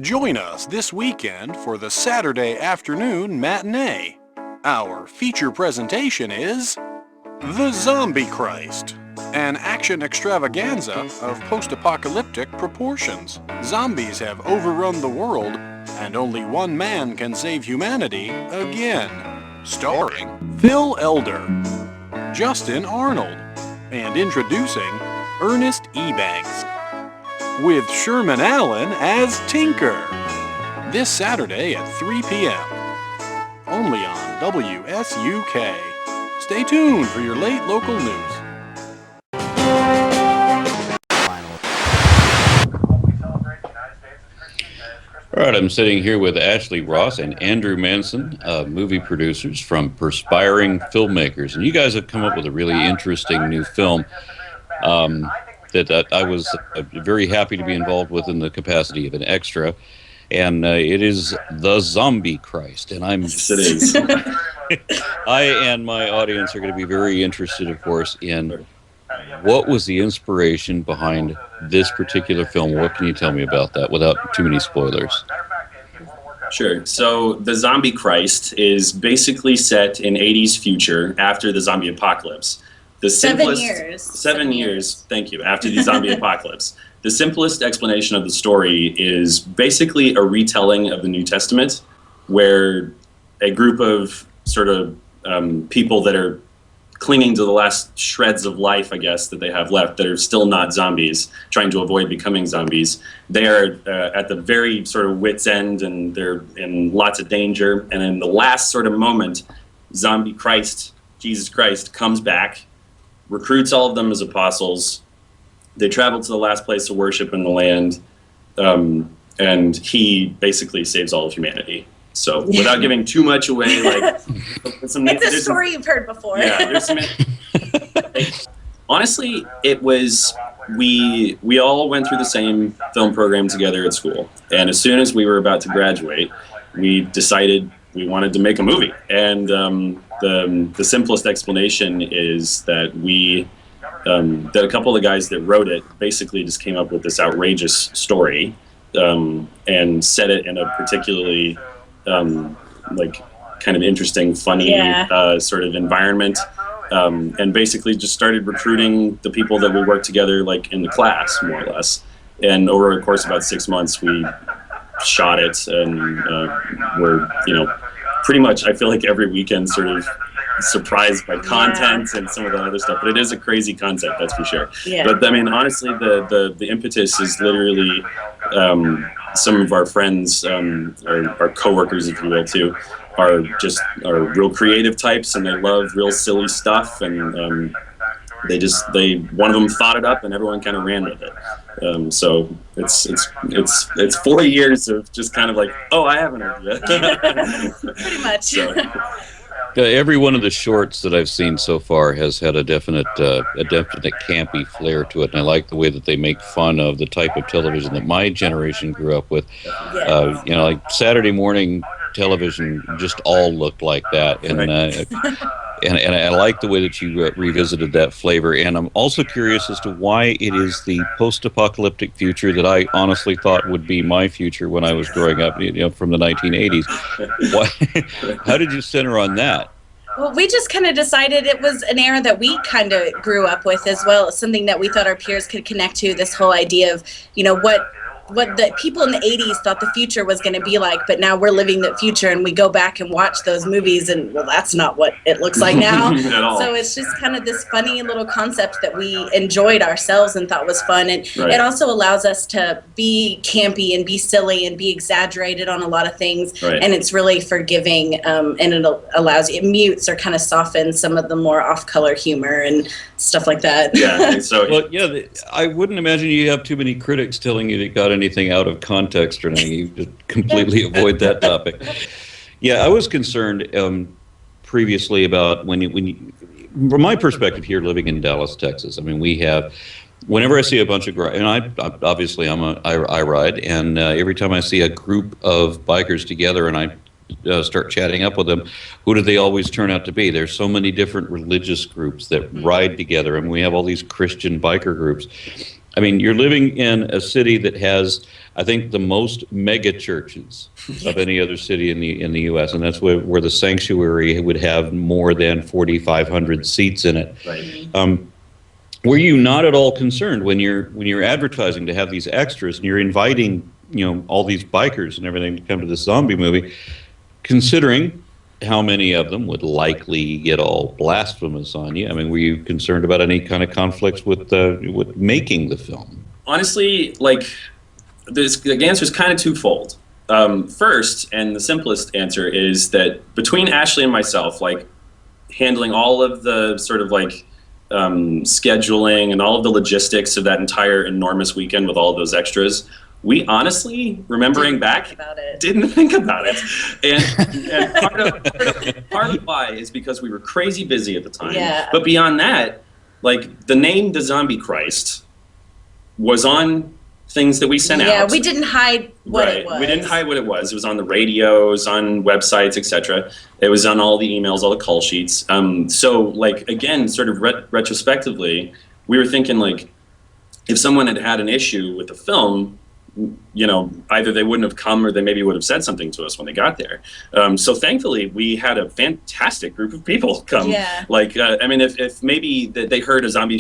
Join us this weekend for the Saturday afternoon matinee. Our feature presentation is The Zombie Christ, an action extravaganza of post-apocalyptic proportions. Zombies have overrun the world, and only one man can save humanity again. Starring Phil Elder, Justin Arnold, and introducing Ernest Ebanks, with Sherman Allen as Tinker. This Saturday at 3 p.m. Only on WSUK. Stay tuned for your late local news. All right, I'm sitting here with Ashley Ross and Andrew Manson, movie producers from Perspiring Filmmakers. And you guys have come up with a really interesting new film that I was very happy to be involved with in the capacity of an extra. And it is The Zombie Christ. And Yes, it is. I and my audience are going to be very interested, of course, in what was the inspiration behind this particular film. What can you tell me about that without too many spoilers? Sure. So The Zombie Christ is basically set in 80s future after the zombie apocalypse. The simplest, 7 years. 7 years, thank you, after the zombie apocalypse. The simplest explanation of the story is basically a retelling of the New Testament, where a group of sort of people that are clinging to the last shreds of life, I guess, that they have left, that are still not zombies, trying to avoid becoming zombies. They are at the very sort of wit's end, and they're in lots of danger. And in the last sort of moment, Zombie Christ, Jesus Christ, comes back, recruits all of them as apostles. They travel to the last place of worship in the land, and he basically saves all of humanity. So, without giving too much away, like It's a story you've heard before. Yeah, there's some. Honestly, it was we all went through the same film program together at school, and as soon as we were about to graduate, we decided we wanted to make a movie. And the simplest explanation is that that a couple of the guys that wrote it basically just came up with this outrageous story and set it in a particularly like kind of interesting, funny sort of environment, and basically just started recruiting the people that we worked together like in the class, more or less. And over a course of about 6 months, we shot it, and we're, pretty much, I feel like every weekend sort of surprised by content and some of the other stuff. But it is a crazy concept, that's for sure. Yeah. But I mean, honestly, the impetus is literally some of our friends, our coworkers, if you will, too, are real creative types, and they love real silly stuff, and one of them thought it up, and everyone kind of ran with it. So it's 4 years of just kind of like, oh, I have an idea. Pretty much. So, Every one of the shorts that I've seen so far has had a definite campy flair to it, and I like the way that they make fun of the type of television that my generation grew up with. Like Saturday morning television just all looked like that, and and I like the way that you revisited that flavor. And I'm also curious as to why it is the post-apocalyptic future that I honestly thought would be my future when I was growing up, from the 1980s. How did you center on that? Well, we just kind of decided it was an era that we kind of grew up with as well. It's something that we thought our peers could connect to, this whole idea of, what the people in the 80s thought the future was going to be like, but now we're living the future, and we go back and watch those movies, and well, that's not what it looks like now. So it's just kind of this funny little concept that we enjoyed ourselves and thought was fun, and it also allows us to be campy and be silly and be exaggerated on a lot of things, and it's really forgiving, and it mutes or kind of softens some of the more off-color humor and stuff like that. Yeah. So I wouldn't imagine you have too many critics telling you that it got anything out of context or anything. You just completely avoid that topic. Yeah, I was concerned previously about when you, from my perspective here, living in Dallas, Texas. I mean, we have, whenever I see a bunch of, and I ride, and every time I see a group of bikers together, and I start chatting up with them, who do they always turn out to be? There's so many different religious groups that ride together, and we have all these Christian biker groups. I mean, you're living in a city that has I think, the most mega churches of any other city in the U.S., and that's where the sanctuary would have more than 4,500 seats in it. Right. Were you not at all concerned when you're advertising to have these extras and you're inviting, all these bikers and everything to come to this zombie movie, considering how many of them would likely get all blasphemous on you? I mean, were you concerned about any kind of conflicts with making the film? Honestly, the answer is kind of twofold. First, and the simplest answer, is that between Ashley and myself, handling all of the sort of scheduling and all of the logistics of that entire enormous weekend with all of those extras, we honestly, remembering back, didn't think about it. And part of why is because we were crazy busy at the time. Yeah. But beyond that, the name The Zombie Christ was on things that we sent out. Yeah, we didn't hide what it was. We didn't hide what it was. It was on the radios, on websites, etc. It was on all the emails, all the call sheets. So, again, sort of retrospectively, we were thinking, if someone had had an issue with the film, either they wouldn't have come or they maybe would have said something to us when they got there. So thankfully, we had a fantastic group of people come. Yeah. If maybe they heard a zombie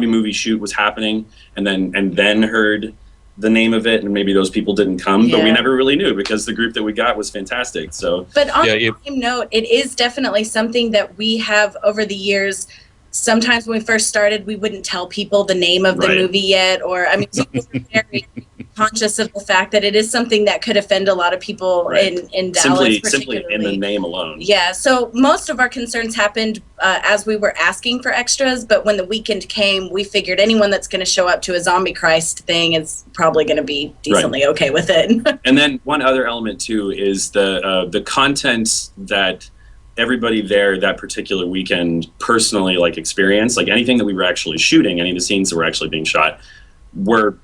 movie shoot was happening, and then heard the name of it, and maybe those people didn't come, but we never really knew because the group that we got was fantastic. So, but on the same note, it is definitely something that we have over the years. Sometimes when we first started, we wouldn't tell people the name of the movie yet, people were very conscious of the fact that it is something that could offend a lot of people in Dallas, simply in the name alone. Yeah, so most of our concerns happened as we were asking for extras, but when the weekend came, we figured anyone that's going to show up to a Zombie Christ thing is probably going to be decently okay with it. And then one other element too is the content that everybody there that particular weekend personally experienced, anything that we were actually shooting, any of the scenes that were actually being shot, were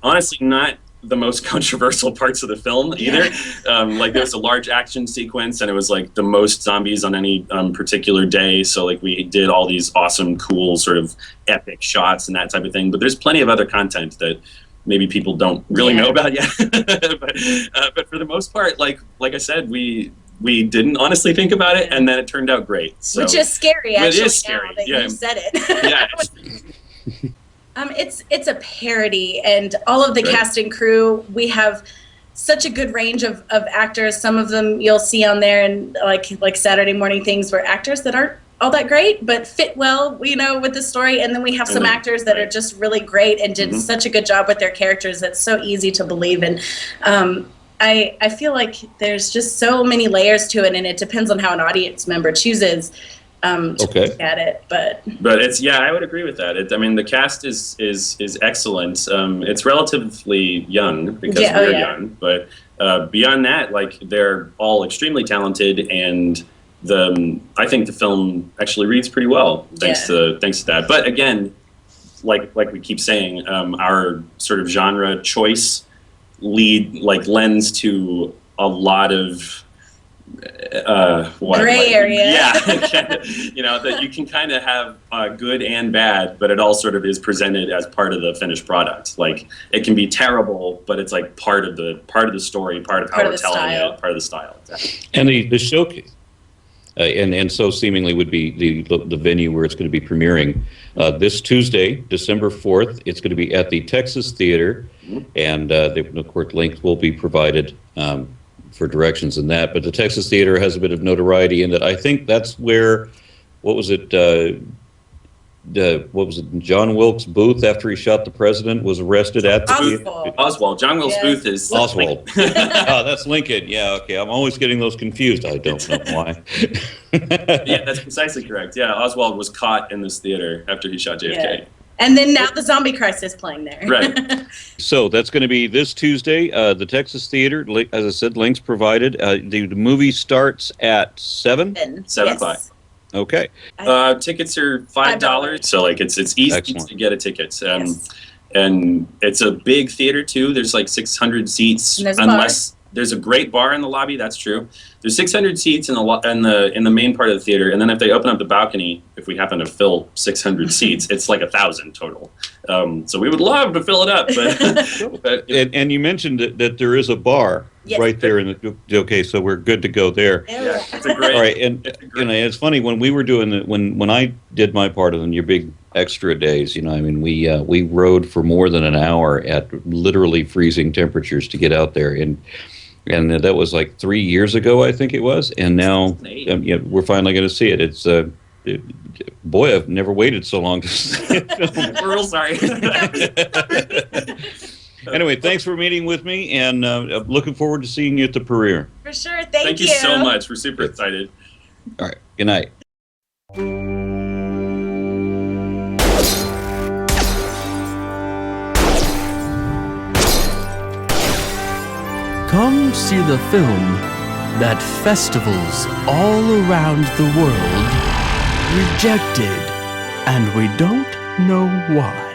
honestly not the most controversial parts of the film either. There was a large action sequence, and it was the most zombies on any particular day. So we did all these awesome, cool, sort of epic shots and that type of thing. But there's plenty of other content that maybe people don't really know about yet. but for the most part, like I said, we didn't honestly think about it, and then it turned out great. So, which is scary, actually, it is scary. Now that you said it. Yeah. It's a parody, and all of the cast and crew, we have such a good range of actors. Some of them you'll see on there, and like Saturday morning things, were actors that aren't all that great, but fit well, with the story. And then we have some actors that are just really great and did such a good job with their characters. That's so easy to believe in. I feel like there's just so many layers to it, and it depends on how an audience member chooses to look at it. But it's I would agree with that. The cast is excellent. It's relatively young because we're young, but beyond that, they're all extremely talented, and I think the film actually reads pretty well thanks to that. But again, like we keep saying, our sort of genre choice lends to a lot of gray area. That you can kind of have good and bad, but it all sort of is presented as part of the finished product. It can be terrible, but it's part of the story, part of how we're telling it, part of the style. Exactly. And the showcase. And so seemingly would be the venue where it's going to be premiering this Tuesday, December 4th. It's going to be at the Texas Theater, and of course links will be provided for directions in that. But the Texas Theater has a bit of notoriety in that. I think that's where, what was it, John Wilkes Booth, after he shot the president, was arrested at the Oswald. John Wilkes Booth is Oswald. Oh, that's Lincoln. Yeah, okay. I'm always getting those confused. I don't know why. Yeah, that's precisely correct. Yeah, Oswald was caught in this theater after he shot JFK. Yeah. And then now the Zombie Christ is playing there. Right. So that's going to be this Tuesday, the Texas Theater. As I said, links provided. The movie starts at 7? 7 o'clock. Okay. Tickets are $5, so it's easy to get a ticket. And it's a big theater too. There's 600 seats, unless There's a great bar in the lobby. That's true. There's 600 seats in the main part of the theater, and then if they open up the balcony, if we happen to fill 600 seats, it's like 1,000 total. So we would love to fill it up. But and you mentioned that there is a bar right there in the. Okay, so we're good to go there. Yeah, it's a great. All right, and it's funny when we were doing when I did my part of your big extra days. I mean, we rode for more than an hour at literally freezing temperatures to get out there, and that was like 3 years ago, I think it was, and now we're finally going to see it. It's boy, I've never waited so long to see it. We're real sorry. Anyway, thanks for meeting with me, and looking forward to seeing you at the premiere. For sure. Thank you. Thank you so much. We're super excited. All right. Good night. Come see the film that festivals all around the world rejected, and we don't know why.